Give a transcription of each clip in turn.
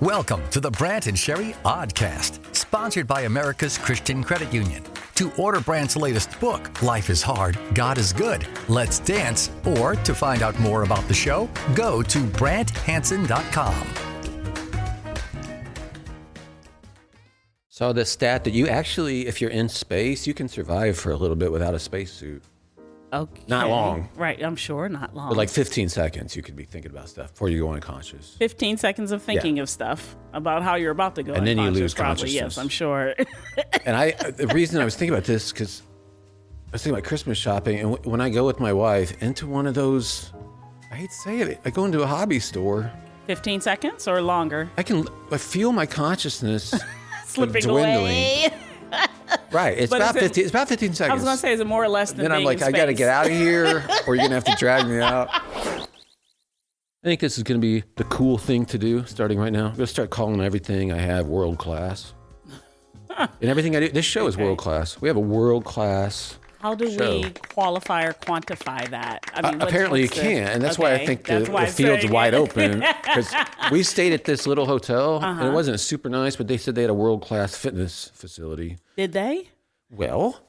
Welcome to the Brant and Sherry Oddcast, sponsored by America's Christian Credit Union. To order Brant's latest book, Life is Hard, God is Good, Let's Dance, or to find out more about the show, go to BrantHansen.com. Saw this stat that you actually, if you're in space, you can survive for a little bit without a spacesuit. Okay. Not long. Right, I'm sure, not long. But like 15 seconds, you could be thinking about stuff before you go unconscious. 15 seconds of thinking of stuff about how you're about to go and then you lose probably. consciousness. Yes, I'm sure. And the reason I was thinking about this, because I was thinking about Christmas shopping, and when I go with my wife into one of those, I hate to say it, I go into a hobby store. 15 seconds or longer? I feel my consciousness slipping dwindling. away. Right, it's about 15 seconds. I was going to say, is it more or less than then I'm like, I got to get out of here, or you're going to have to drag me out. I think this is going to be the cool thing to do starting right now. I'm going to start calling everything I have world class. And everything I do, this show is world class. We have a world class How do show. we qualify or quantify that? I mean, apparently you can't, and that's why I think the field's wide open, because we stayed at this little hotel, and it wasn't super nice, but they said they had a world-class fitness facility. Did they? Well,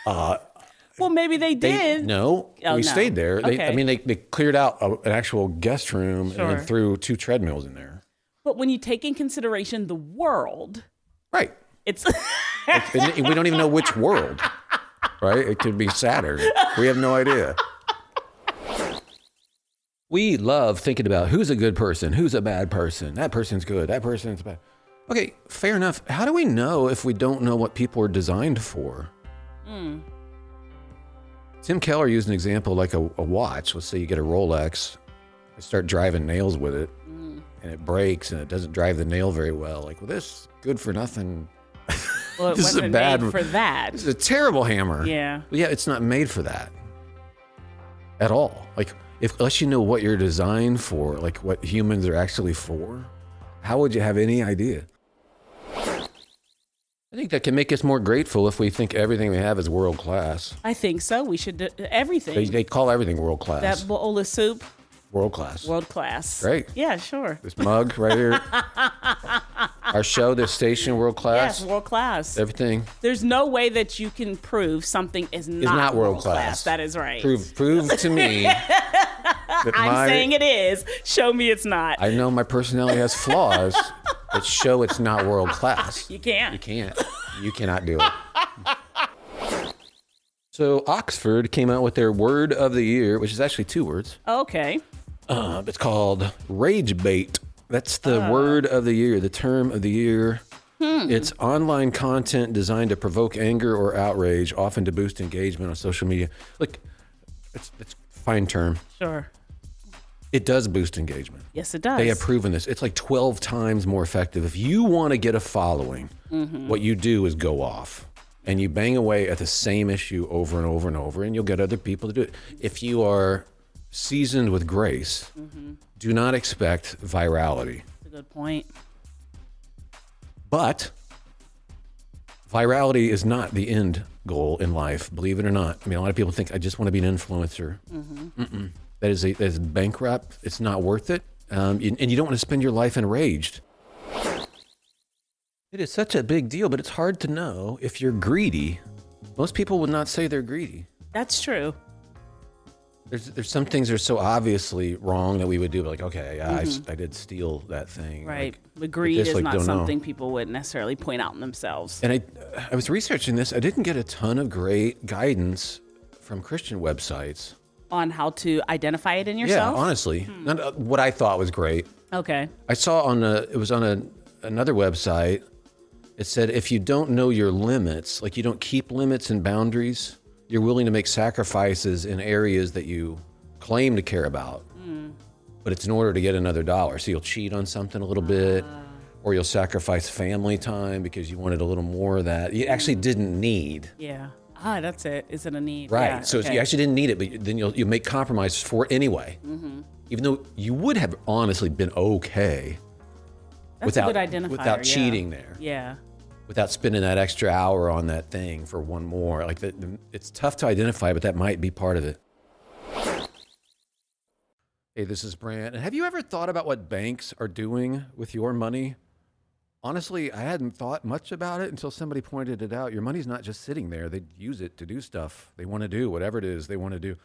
well, maybe they did. We stayed there. Okay. They cleared out an actual guest room and then threw 2 treadmills in there. But when you take in consideration the world, right? It's we don't even know which world. Right? It could be Saturn. We have no idea. We love thinking about who's a good person, who's a bad person. That person's good, that person's bad. Okay, fair enough. How do we know if we don't know what people are designed for? Tim Keller used an example like a watch. Let's say you get a Rolex, you start driving nails with it, and it breaks and it doesn't drive the nail very well. Like, well, this good for nothing. well, it This wasn't is a bad made for that. This is a terrible hammer. Yeah. Well, yeah, it's not made for that at all. Like, unless you know what you're designed for, like what humans are actually for, how would you have any idea? I think that can make us more grateful if we think everything we have is world class. I think so. We should do everything. They call everything world class. That bowl of soup, world class. world class. Great. Yeah, sure. This mug right here. Our show, this station, world class. Yes, world class. Everything. There's no way that you can prove something is not world class. That is right. Prove to me that I'm saying it is. Show me it's not. I know my personality has flaws, but show it's not world class. You can't. You can't. You cannot do it. So Oxford came out with their word of the year, which is actually 2 words. Okay. It's called rage bait. That's the word of the year, the term of the year. It's online content designed to provoke anger or outrage, often to boost engagement on social media. Look, it's a fine term. Sure. It does boost engagement. Yes, it does. They have proven this. It's like 12 times more effective. If you want to get a following, what you do is go off and you bang away at the same issue over and over and over, and you'll get other people to do it. If you are seasoned with grace, do not expect virality. That's a good point. But virality is not the end goal in life, believe it or not. I mean, a lot of people think, I just want to be an influencer. That is bankrupt. It's not worth it. And you don't want to spend your life enraged. It is such a big deal, but it's hard to know if you're greedy. Most people would not say they're greedy. That's true. There's some things that are so obviously wrong that we would do, like, okay, I did steal that thing. Right. Like, but greed this, is like, not don't know. something people would necessarily point out in themselves. And I was researching this. I didn't get a ton of great guidance from Christian websites. On how to identify it in yourself? Yeah, honestly. Not what I thought was great. Okay. I saw it was on another website. It said, if you don't know your limits, like you don't keep limits and boundaries, you're willing to make sacrifices in areas that you claim to care about. But it's in order to get another dollar. So you'll cheat on something a little bit, or you'll sacrifice family time because you wanted a little more of that you actually didn't need. Yeah. That's it. Is it a need? Right. Yeah, So okay. you actually didn't need it, but then you'll make compromises for it anyway. Even though you would have honestly been okay That's a good identifier. without cheating there. Yeah. Without spending that extra hour on that thing for one more. Like it's tough to identify, but that might be part of it. Hey, this is Brant. And have you ever thought about what banks are doing with your money? Honestly, I hadn't thought much about it until somebody pointed it out. Your money's not just sitting there. They use it to do stuff they want to do, whatever it is they want to do.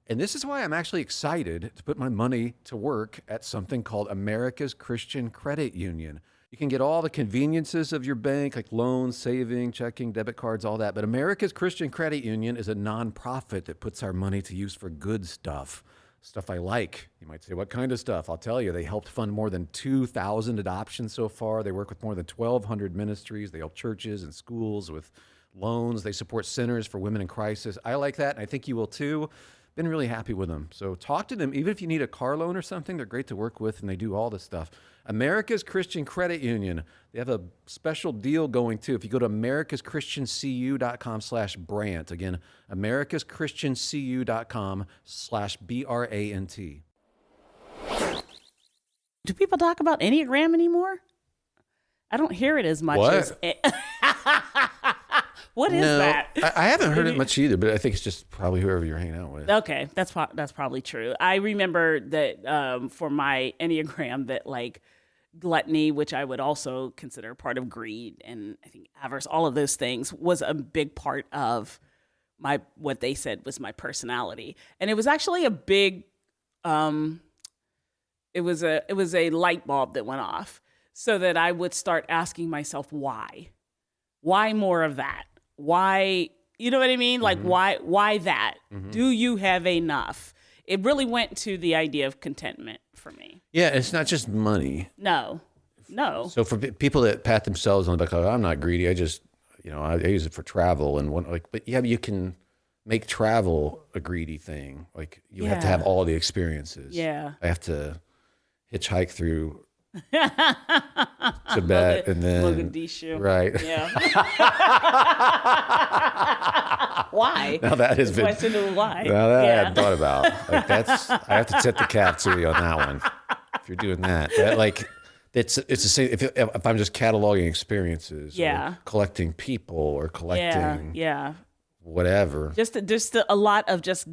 And this is why I'm actually excited to put my money to work at something called America's Christian Credit Union. You can get all the conveniences of your bank, like loans, saving, checking, debit cards, all that. But America's Christian Credit Union is a nonprofit that puts our money to use for good stuff. Stuff I like. You might say, what kind of stuff? I'll tell you, they helped fund more than 2,000 adoptions so far. They work with more than 1,200 ministries. They help churches and schools with loans. They support centers for women in crisis. I like that, and I think you will too. Been really happy with them. So talk to them. Even if you need a car loan or something, they're great to work with, and they do all this stuff. America's Christian Credit Union. They have a special deal going too. If you go to americaschristiancu.com/Brant. Again, americaschristiancu.com/BRANT. Do people talk about Enneagram anymore? I don't hear it as much as... What is that? I haven't heard it much either, but I think it's just probably whoever you're hanging out with. Okay, that's probably true. I remember that for my Enneagram that like gluttony, which I would also consider part of greed, and I think avarice, all of those things was a big part of what they said was my personality. And it was actually a big it was a light bulb that went off so that I would start asking myself why more of that? Why, you know what I mean? Like, why that? Do you have enough? It really went to the idea of contentment for me. Yeah, it's not just money. No. So for people that pat themselves on the back, like, I'm not greedy. I just, I use it for travel but you can make travel a greedy thing. Like you have to have all the experiences. Yeah. I have to hitchhike through Tibet and then Mogadishu. Right. Yeah. Why? Now that has been question of why. Now that I hadn't thought about. Like I have to tip the cap to you on that one. If you're doing that it's the same. If I'm just cataloging experiences, or collecting people, or collecting, whatever. Just a lot of just.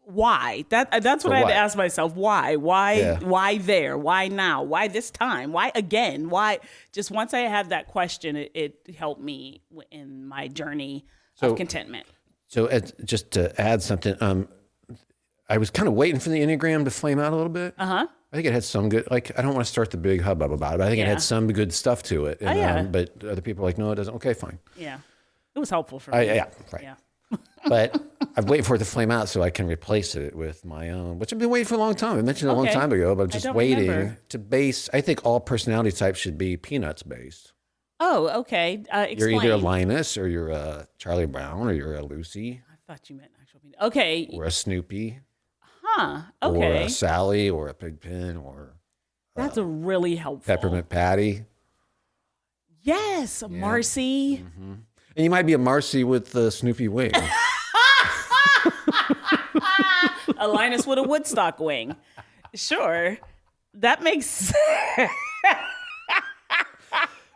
Why? That's what I had to ask myself. Why? Why there? Why now? Why this time? Why again? Why? Just once I had that question, it helped me in my journey of contentment. So just to add something, I was kind of waiting for the Enneagram to flame out a little bit. I think it had some good, like, I don't want to start the big hubbub about it, but I think it had some good stuff to it. And, but other people are like, no, it doesn't. Okay, fine. Yeah. It was helpful for me. Right. Yeah. But I'm waiting for it to flame out so I can replace it with my own, which I've been waiting for a long time. I mentioned it a long time ago, but I'm just waiting to base. I think all personality types should be Peanuts based. Oh, okay. Explain. You're either a Linus or you're a Charlie Brown or you're a Lucy. I thought you meant actual Peanut. Okay. Or a Snoopy. Huh. Okay. Or a Sally or a Pigpen or that's a really helpful. Peppermint Patty. Yes, Marcy. Mm-hmm. And you might be a Marcy with the Snoopy wing. A Linus with a Woodstock wing. Sure. That makes sense.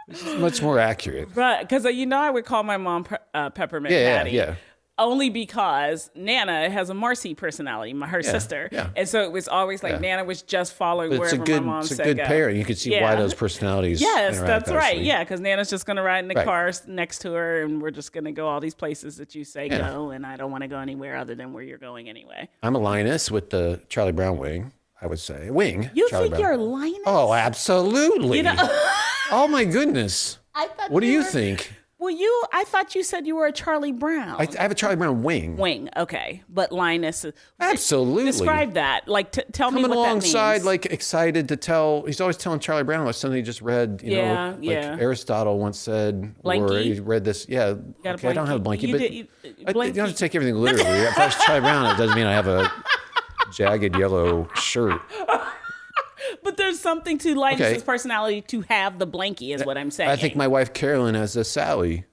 This is much more accurate. Right, because I would call my mom Peppermint Patty. Yeah. Only because Nana has a Marcy personality, her sister. Yeah. And so it was always like Nana was just following wherever my mom said go. It's a good pairing. You can see why those personalities Yes, that's right. Actually. Yeah, because Nana's just going to ride in the car next to her, and we're just going to go all these places that you say go, and I don't want to go anywhere other than where you're going anyway. I'm a Linus with the Charlie Brown wing, I would say. Wing. You Charlie think Brown. you're a Linus? Oh, absolutely. Oh, my goodness. What do you think? Well, I thought you said you were a Charlie Brown. I have a Charlie Brown wing. Wing, okay. But Linus. Absolutely. Describe that. Like, tell me what that means. Coming alongside, like, excited to tell. He's always telling Charlie Brown about something he just read. You know, like Aristotle once said. Blanky? Or he read this. Yeah. Okay, I don't have a blankie, but you don't have to take everything literally. If I was Charlie Brown, it doesn't mean I have a jagged yellow shirt. But there's something to Linus's personality to have the blankie, is what I'm saying. I think my wife Carolyn has a Sally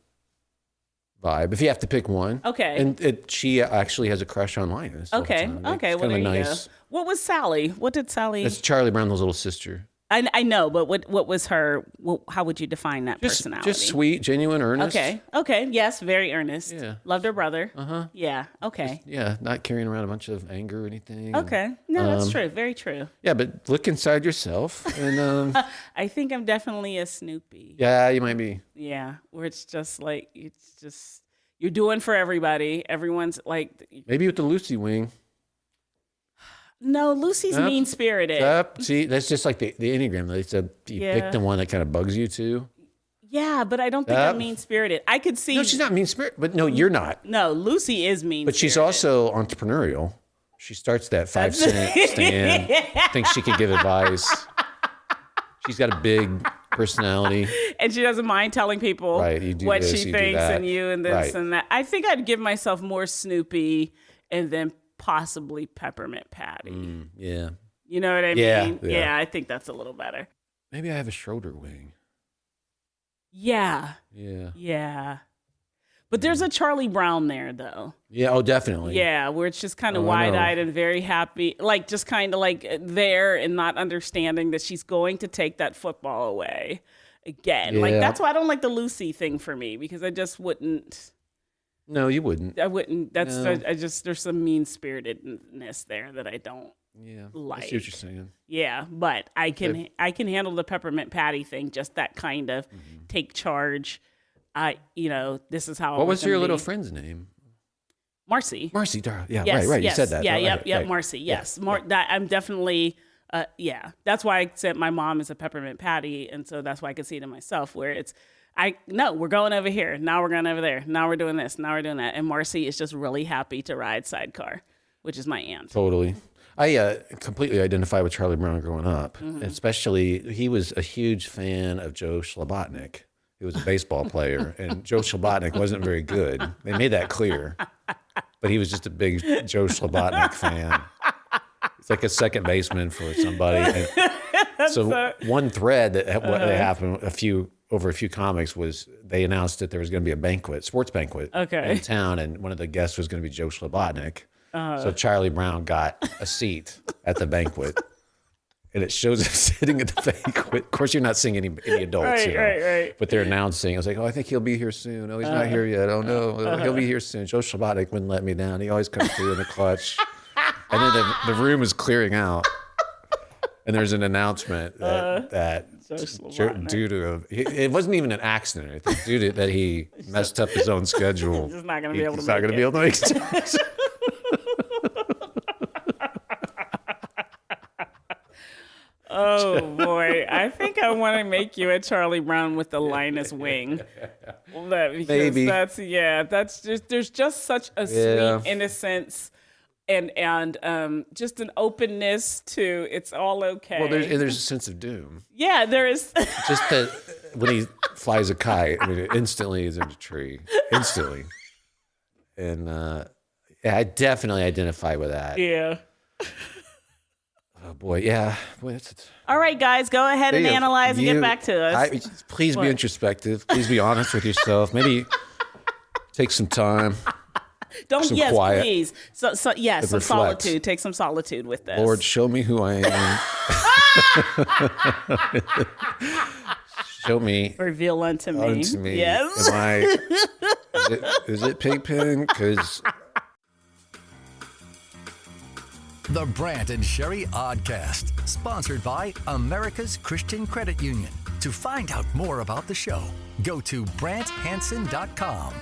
vibe. If you have to pick one, and she actually has a crush on Linus. Okay, well there you go. What was Sally? What did Sally? It's Charlie Brown's little sister. I know, but what was her? How would you define that personality? Just sweet, genuine, earnest. Okay. Yes, very earnest. Yeah. Loved her brother. Uh-huh. Yeah. Okay. Not carrying around a bunch of anger or anything. Okay. No, that's true. Very true. Yeah, but look inside yourself, and I think I'm definitely a Snoopy. yeah, you might be. Yeah, where it's just you're doing for everybody. Everyone's like, Maybe with the Lucy wing. no, Lucy's Yep. mean-spirited. Yep. See, that's just like the Enneagram. They said you pick the one that kind of bugs you too. Yeah, but I don't think I'm mean-spirited. I could see. No, she's not mean-spirited. But no, you're not. No, Lucy is mean-spirited. But she's also entrepreneurial. She starts that 5-cent stand, thinks she can give advice. She's got a big personality. And she doesn't mind telling people Right, you do what this, she you do thinks that. and you and this Right. and that. I think I'd give myself more Snoopy and then possibly Peppermint Patty. Yeah. You know what I Yeah, mean? yeah. Yeah, I think that's a little better. Maybe I have a Schroeder wing. Yeah. Yeah. Yeah. But there's a Charlie Brown there, though. Yeah. Oh, definitely. Yeah, where it's just kind of Oh, I know. wide-eyed and very happy, like just kind of like there and not understanding that she's going to take that football away again. Like Yeah. that's why I don't like the Lucy thing for me, because I just wouldn't. No, you wouldn't. That's No. I just there's some mean-spiritedness there that I don't. Yeah. Like. I see what you're saying. Yeah, but I can handle the Peppermint Patty thing, just that kind of take charge. This is how. What was your little friend's name? Marcy. Marcy. Yeah. Yes, Right. yes, You said that. Yeah. Right, Yep. right. Marcy. Yes. Yeah. I'm definitely. That's why I said my mom is a Peppermint Patty, and so that's why I can see it in myself. Where it's, we're going over here. Now we're going over there. Now we're doing this. Now we're doing that. And Marcy is just really happy to ride sidecar, which is my aunt. Totally. I completely identify with Charlie Brown growing up, especially he was a huge fan of Joe Shlabotnik, who was a baseball player, and Joe Shlabotnik wasn't very good. They made that clear, but he was just a big Joe Shlabotnik fan. It's like a second baseman for somebody. And so one thread that happened over a few comics was they announced that there was going to be a sports banquet in town, and one of the guests was going to be Joe Shlabotnik. So Charlie Brown got a seat at the banquet, and it shows him sitting at the banquet. Of course, you're not seeing any adults, Right. but they're announcing. I was like, oh, I think he'll be here soon. Oh, he's not here yet. Oh, no, he'll be here soon. Joe Shlabotnik wouldn't let me down. He always comes through in the clutch. And then the room is clearing out, and there's an announcement that due to it wasn't even an accident. I think due to that he messed up his own schedule. He's not going to be able to He's not going to be able to make it. Oh boy, I think I want to make you a Charlie Brown with the Linus wing. Maybe. That's just there's just such a sweet innocence and just an openness to it's all okay. Well, there's a sense of doom. Yeah, there is. Just that when he flies a kite, I mean, it instantly is in a tree. Instantly. And I definitely identify with that. Yeah. Oh boy, yeah. Boy, All right, guys, go ahead and analyze and get back to us. Please be introspective. Please be honest with yourself. Maybe take some time. Don't some quiet. Please. So some reflect. solitude. Take some solitude with this. Lord, show me who I am. Show me. Reveal unto me. Unto me. Yes. Am I? Is it Pigpen? Because. The Brant and Sherry Oddcast, sponsored by America's Christian Credit Union. To find out more about the show, go to BrantHansen.com.